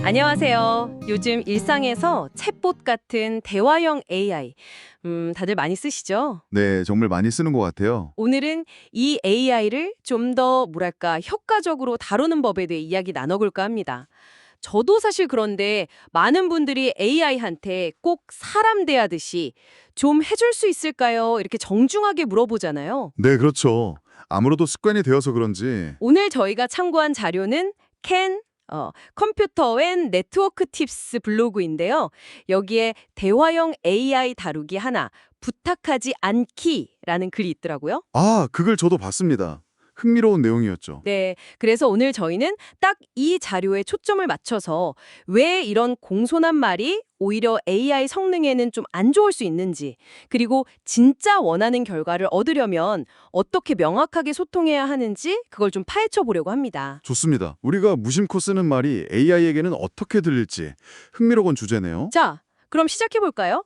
안녕하세요. 요즘 일상에서 챗봇 같은 대화형 AI, 다들 많이 쓰시죠? 네, 정말 많이 쓰는 것 같아요. 오늘은 이 AI를 좀 더 뭐랄까 효과적으로 다루는 법에 대해 이야기 나눠볼까 합니다. 저도 사실 그런데 많은 분들이 AI한테 꼭 사람 대하듯이 좀 해줄 수 있을까요? 이렇게 정중하게 물어보잖아요. 네, 그렇죠. 아무래도 습관이 되어서 그런지. 오늘 저희가 참고한 자료는 컴퓨터 앤 네트워크 팁스 블로그인데요. 여기에 대화형 AI 다루기 하나, 부탁하지 않기라는 글이 있더라고요. 그걸 저도 봤습니다. 흥미로운 내용이었죠. 네, 그래서 오늘 저희는 딱 이 자료에 초점을 맞춰서 왜 이런 공손한 말이 오히려 AI 성능에는 좀 안 좋을 수 있는지, 그리고 진짜 원하는 결과를 얻으려면 어떻게 명확하게 소통해야 하는지 그걸 좀 파헤쳐 보려고 합니다. 좋습니다. 우리가 무심코 쓰는 말이 AI에게는 어떻게 들릴지 흥미로운 주제네요. 자, 그럼 시작해 볼까요?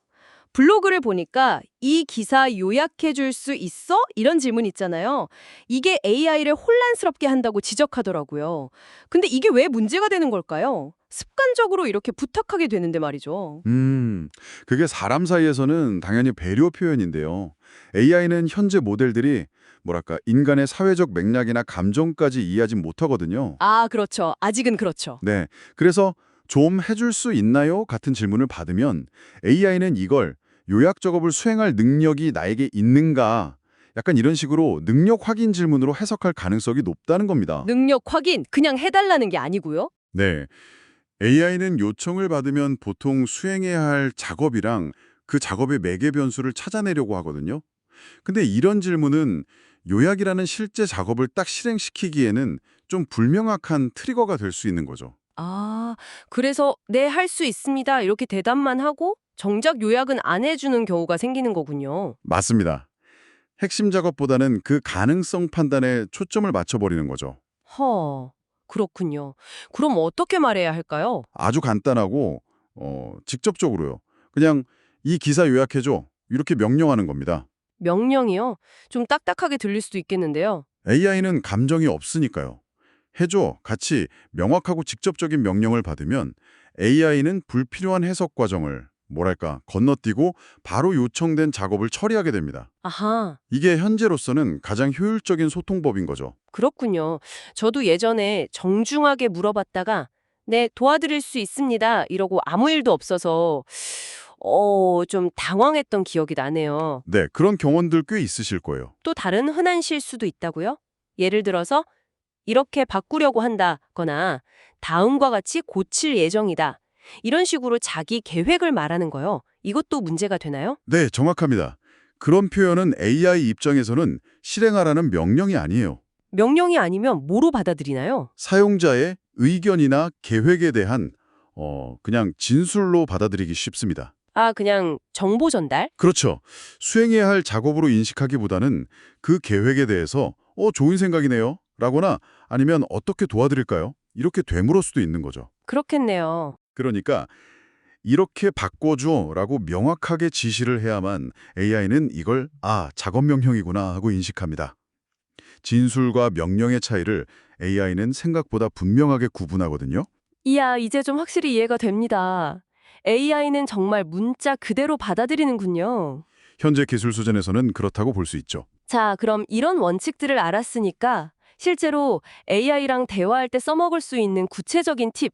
블로그를 보니까 이 기사 요약해 줄 수 있어? 이런 질문 있잖아요. 이게 AI를 혼란스럽게 한다고 지적하더라고요. 근데 이게 왜 문제가 되는 걸까요? 습관적으로 이렇게 부탁하게 되는데 말이죠. 그게 사람 사이에서는 당연히 배려 표현인데요. AI는 현재 모델들이 뭐랄까 인간의 사회적 맥락이나 감정까지 이해하지 못하거든요. 아, 그렇죠. 아직은 그렇죠. 네, 그래서 좀 해줄 수 있나요? 같은 질문을 받으면 AI는 이걸 요약 작업을 수행할 능력이 나에게 있는가? 약간 이런 식으로 능력 확인 질문으로 해석할 가능성이 높다는 겁니다. 능력 확인, 그냥 해달라는 게 아니고요. 네, AI는 요청을 받으면 보통 수행해야 할 작업이랑 그 작업의 매개 변수를 찾아내려고 하거든요. 근데 이런 질문은 요약이라는 실제 작업을 딱 실행시키기에는 좀 불명확한 트리거가 될 수 있는 거죠. 아, 그래서 네, 할 수 있습니다. 이렇게 대답만 하고 정작 요약은 안 해주는 경우가 생기는 거군요. 맞습니다. 핵심 작업보다는 그 가능성 판단에 초점을 맞춰버리는 거죠. 그렇군요. 그럼 어떻게 말해야 할까요? 아주 간단하고 직접적으로요. 그냥 이 기사 요약해줘. 이렇게 명령하는 겁니다. 명령이요? 좀 딱딱하게 들릴 수도 있겠는데요. AI는 감정이 없으니까요. 해줘. 같이 명확하고 직접적인 명령을 받으면 AI는 불필요한 해석 과정을 뭐랄까 건너뛰고 바로 요청된 작업을 처리하게 됩니다. 아하, 이게 현재로서는 가장 효율적인 소통법인 거죠. 그렇군요. 저도 예전에 정중하게 물어봤다가 네, 도와드릴 수 있습니다. 이러고 아무 일도 없어서 좀 당황했던 기억이 나네요. 네, 그런 경험들 꽤 있으실 거예요. 또 다른 흔한 실수도 있다고요? 예를 들어서 이렇게 바꾸려고 한다거나 다음과 같이 고칠 예정이다. 이런 식으로 자기 계획을 말하는 거요. 이것도 문제가 되나요? 네, 정확합니다. 그런 표현은 AI 입장에서는 실행하라는 명령이 아니에요. 명령이 아니면 뭐로 받아들이나요? 사용자의 의견이나 계획에 대한 그냥 진술로 받아들이기 쉽습니다. 아, 그냥 정보 전달? 그렇죠. 수행해야 할 작업으로 인식하기보다는 그 계획에 대해서 좋은 생각이네요. 라거나 아니면 어떻게 도와드릴까요? 이렇게 되물을 수도 있는 거죠. 그렇겠네요. 그러니까 이렇게 바꿔줘 라고 명확하게 지시를 해야만 AI는 이걸 작업 명령이구나 하고 인식합니다. 진술과 명령의 차이를 AI는 생각보다 분명하게 구분하거든요. 이야, 이제 좀 확실히 이해가 됩니다. AI는 정말 문자 그대로 받아들이는군요. 현재 기술 수준에서는 그렇다고 볼 수 있죠. 자, 그럼 이런 원칙들을 알았으니까 실제로 AI랑 대화할 때 써먹을 수 있는 구체적인 팁,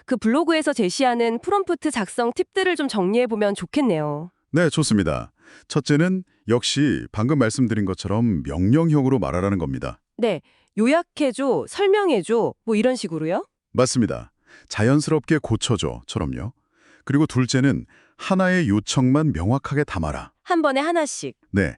그 블로그에서 제시하는 프롬프트 작성 팁들을 좀 정리해보면 좋겠네요. 네, 좋습니다. 첫째는 역시 방금 말씀드린 것처럼 명령형으로 말하라는 겁니다. 네, 요약해줘, 설명해줘, 뭐 이런 식으로요? 맞습니다. 자연스럽게 고쳐줘처럼요. 그리고 둘째는 하나의 요청만 명확하게 담아라. 한 번에 하나씩. 네,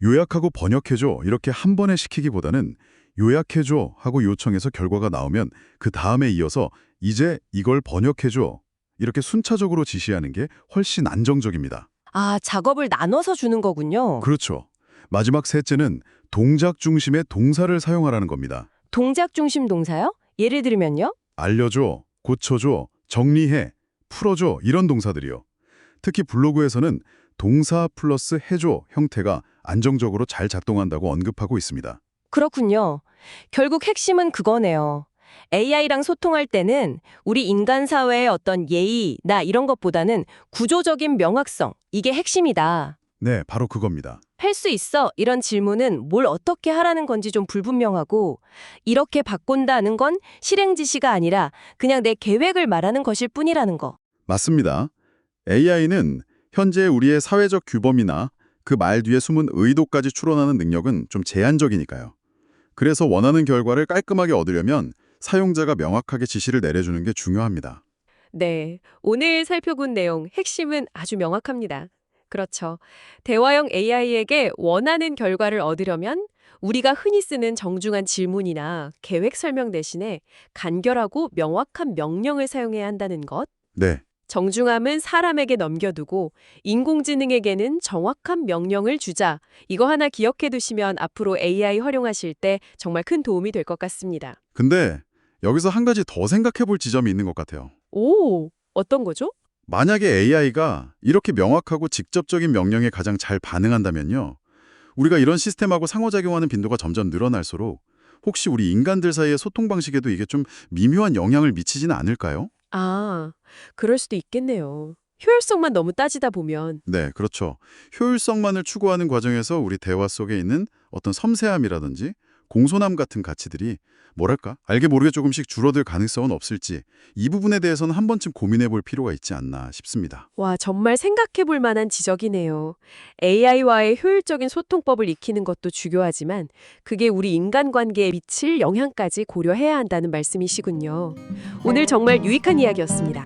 요약하고 번역해줘 이렇게 한 번에 시키기보다는 요약해줘 하고 요청해서 결과가 나오면 그 다음에 이어서 이제 이걸 번역해줘 이렇게 순차적으로 지시하는 게 훨씬 안정적입니다. 아, 작업을 나눠서 주는 거군요. 그렇죠. 마지막 셋째는 동작 중심의 동사를 사용하라는 겁니다. 동작 중심 동사요? 예를 들면요? 알려줘, 고쳐줘, 정리해, 풀어줘 이런 동사들이요. 특히 블로그에서는 동사 플러스 해줘 형태가 안정적으로 잘 작동한다고 언급하고 있습니다. 그렇군요. 결국 핵심은 그거네요. AI랑 소통할 때는 우리 인간 사회의 어떤 예의나 이런 것보다는 구조적인 명확성, 이게 핵심이다. 네, 바로 그겁니다. 할 수 있어? 이런 질문은 뭘 어떻게 하라는 건지 좀 불분명하고, 이렇게 바꾼다는 건 실행 지시가 아니라 그냥 내 계획을 말하는 것일 뿐이라는 거. 맞습니다. AI는 현재 우리의 사회적 규범이나 그 말 뒤에 숨은 의도까지 추론하는 능력은 좀 제한적이니까요. 그래서 원하는 결과를 깔끔하게 얻으려면 사용자가 명확하게 지시를 내려주는 게 중요합니다. 네, 오늘 살펴본 내용 핵심은 아주 명확합니다. 그렇죠. 대화형 AI에게 원하는 결과를 얻으려면 우리가 흔히 쓰는 정중한 질문이나 계획 설명 대신에 간결하고 명확한 명령을 사용해야 한다는 것. 네, 정중함은 사람에게 넘겨두고 인공지능에게는 정확한 명령을 주자. 이거 하나 기억해 두시면 앞으로 AI 활용하실 때 정말 큰 도움이 될 것 같습니다. 근데 여기서 한 가지 더 생각해 볼 지점이 있는 것 같아요. 오, 어떤 거죠? 만약에 AI가 이렇게 명확하고 직접적인 명령에 가장 잘 반응한다면요. 우리가 이런 시스템하고 상호작용하는 빈도가 점점 늘어날수록 혹시 우리 인간들 사이의 소통 방식에도 이게 좀 미묘한 영향을 미치지는 않을까요? 아, 그럴 수도 있겠네요. 효율성만 너무 따지다 보면. 네, 그렇죠. 효율성만을 추구하는 과정에서 우리 대화 속에 있는 어떤 섬세함이라든지 공손함 같은 가치들이 뭐랄까? 알게 모르게 조금씩 줄어들 가능성은 없을지 이 부분에 대해서는 한 번쯤 고민해 볼 필요가 있지 않나 싶습니다. 와, 정말 생각해 볼 만한 지적이네요. AI와의 효율적인 소통법을 익히는 것도 중요하지만 그게 우리 인간관계에 미칠 영향까지 고려해야 한다는 말씀이시군요. 오늘 정말 유익한 이야기였습니다.